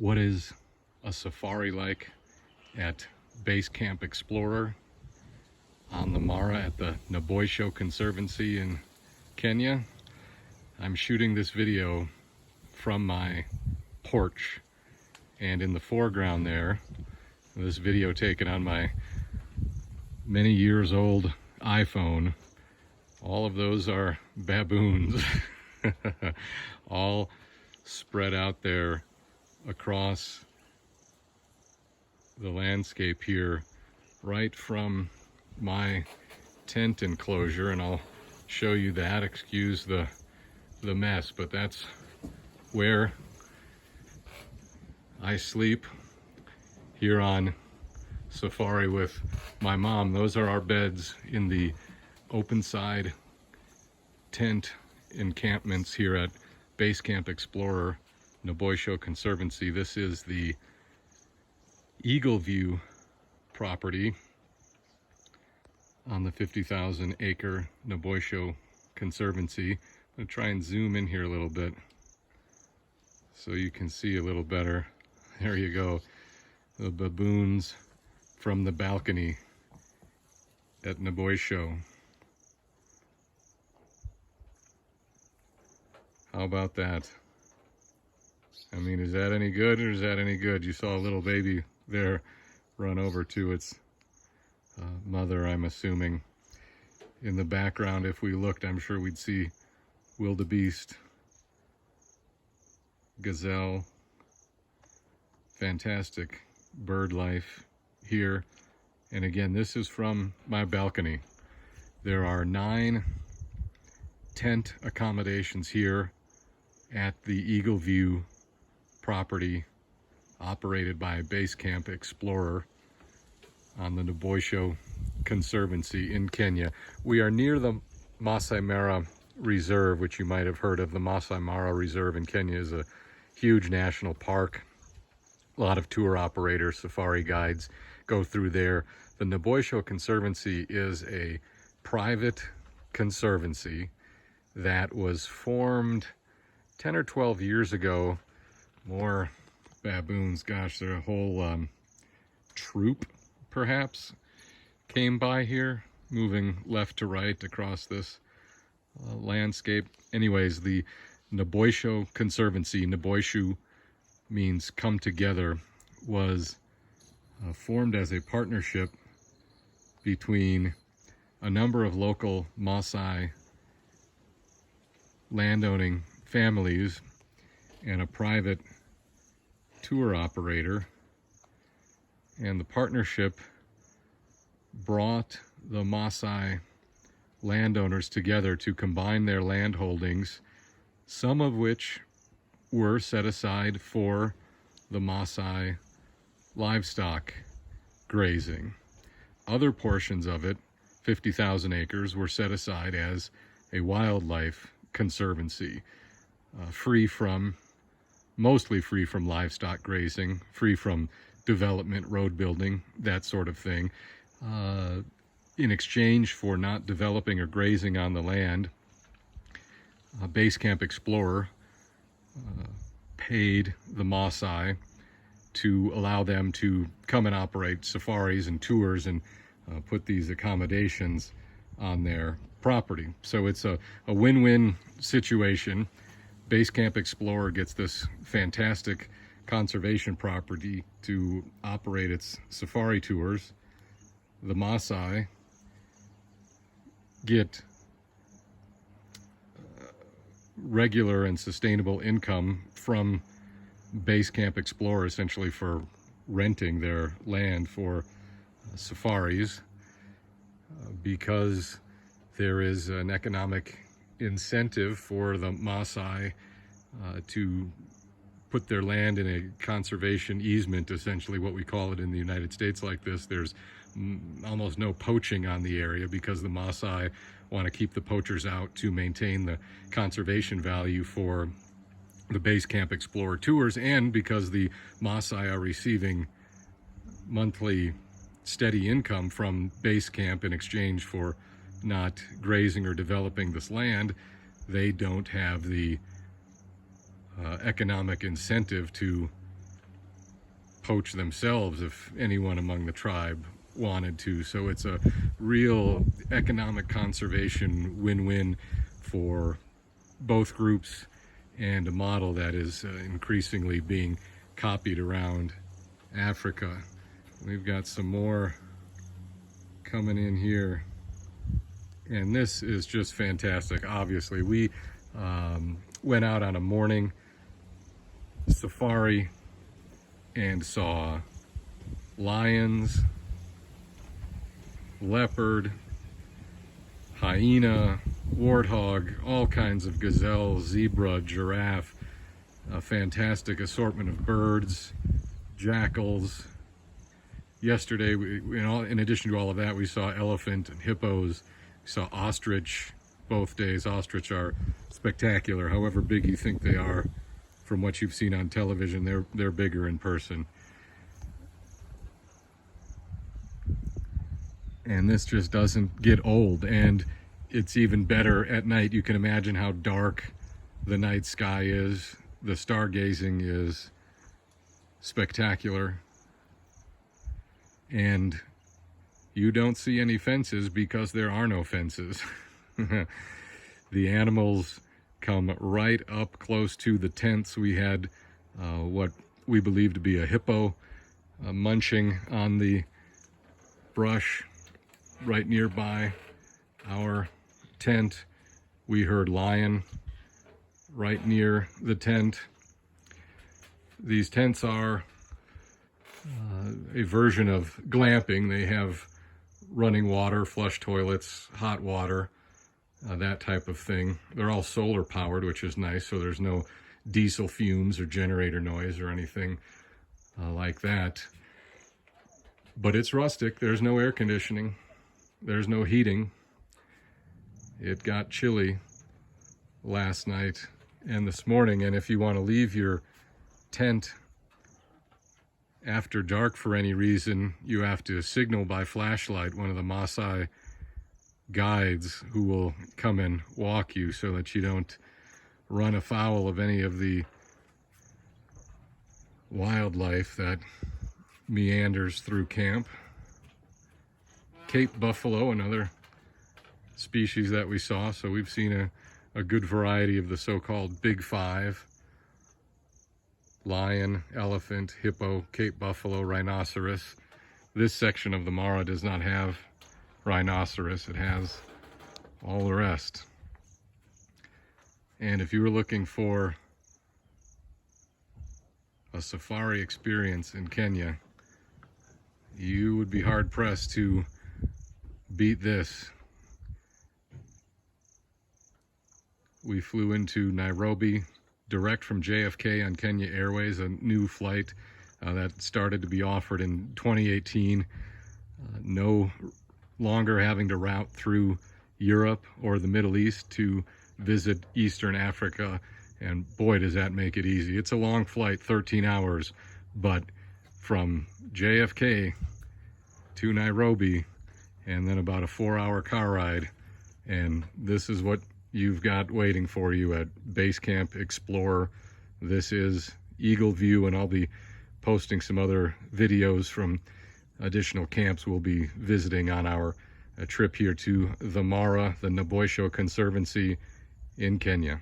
What is a safari like at Basecamp Explorer on the Mara at the Naboisho Conservancy in Kenya? I'm shooting this video from my porch, and in the foreground there, this video taken on my many years old iPhone, all of those are baboons, all spread out there across the landscape here, right from my tent enclosure, and I'll show you that. Excuse the mess, but that's where I sleep here on safari with my mom. Those are our beds in the open side tent encampments here at Basecamp Explorer, Naboisho Conservancy. This is the Eagle View property on the 50,000 acre Naboisho Conservancy. I'm going to try and zoom in here a little bit so you can see a little better. There you go, the baboons from the balcony at Naboisho. How about that? I mean, is that any good, or is that any good? You saw a little baby there run over to its mother, I'm assuming. In the background, if we looked, I'm sure we'd see wildebeest, gazelle. Fantastic bird life here. And again, this is from my balcony. There are 9 tent accommodations here at the Eagle View property, operated by Basecamp Explorer on the Naboisho Conservancy in Kenya. We are near the Masai Mara Reserve, which you might have heard of. The Masai Mara Reserve in Kenya is a huge national park. A lot of tour operators, safari guides go through there. The Naboisho Conservancy is a private conservancy that was formed 10 or 12 years ago. More baboons, gosh, they're a whole troop, perhaps, came by here, moving left to right across this landscape. Anyways, the Naboisho Conservancy, Naboisho means come together, was formed as a partnership between a number of local Maasai landowning families and a private tour operator. And the partnership brought the Maasai landowners together to combine their land holdings, some of which were set aside for the Maasai livestock grazing. Other portions of it, 50,000 acres, were set aside as a wildlife conservancy, mostly free from livestock grazing, free from development, road building, that sort of thing. In exchange for not developing or grazing on the land, Basecamp Explorer paid the Maasai to allow them to come and operate safaris and tours and put these accommodations on their property. So it's a win-win situation. Basecamp Explorer gets this fantastic conservation property to operate its safari tours. The Maasai get regular and sustainable income from Basecamp Explorer, essentially for renting their land for safaris, because there is an economic incentive for the Maasai to put their land in a conservation easement, essentially what we call it in the United States like this. There's almost no poaching on the area because the Maasai want to keep the poachers out to maintain the conservation value for the Basecamp Explorer tours, and because the Maasai are receiving monthly steady income from Basecamp in exchange for not grazing or developing this land, they don't have the economic incentive to poach themselves if anyone among the tribe wanted to. So it's a real economic conservation win-win for both groups, and a model that is increasingly being copied around Africa. We've got some more coming in here, and this is just fantastic. Obviously, we went out on a morning safari and saw lions, leopard, hyena, warthog, all kinds of gazelle, zebra, giraffe, a fantastic assortment of birds, jackals. Yesterday, in addition to all of that, we saw elephant and hippos. We saw ostrich both days. Ostrich are spectacular. However big you think they are from what you've seen on television, they're bigger in person. And this just doesn't get old, and it's even better at night. You can imagine how dark the night sky is. The stargazing is spectacular, and you don't see any fences because there are no fences. The animals come right up close to the tents. We had what we believe to be a hippo munching on the brush right nearby our tent. We heard lion right near the tent. These tents are a version of glamping. They have running water, flush toilets, hot water, that type of thing. They're all solar powered, which is nice, so there's no diesel fumes or generator noise or anything like that. But it's rustic. There's no air conditioning. There's no heating. It got chilly last night and this morning, and if you want to leave your tent after dark for any reason, you have to signal by flashlight one of the Maasai guides who will come and walk you so that you don't run afoul of any of the wildlife that meanders through camp. Cape buffalo, another species that we saw. So we've seen a good variety of the so-called big five: lion, elephant, hippo, Cape buffalo, rhinoceros. This section of the Mara does not have rhinoceros. It has all the rest. And if you were looking for a safari experience in Kenya, you would be hard-pressed to beat this. We flew into Nairobi direct from JFK on Kenya Airways, a new flight that started to be offered in 2018. No longer having to route through Europe or the Middle East to visit Eastern Africa, and boy, does that make it easy. It's a long flight, 13 hours, but from JFK to Nairobi, and then about a 4-hour car ride, and this is what you've got waiting for you at Basecamp Explorer. This is Eagle View, and I'll be posting some other videos from additional camps we'll be visiting on our trip here to the Mara, the Naboisho Conservancy in Kenya.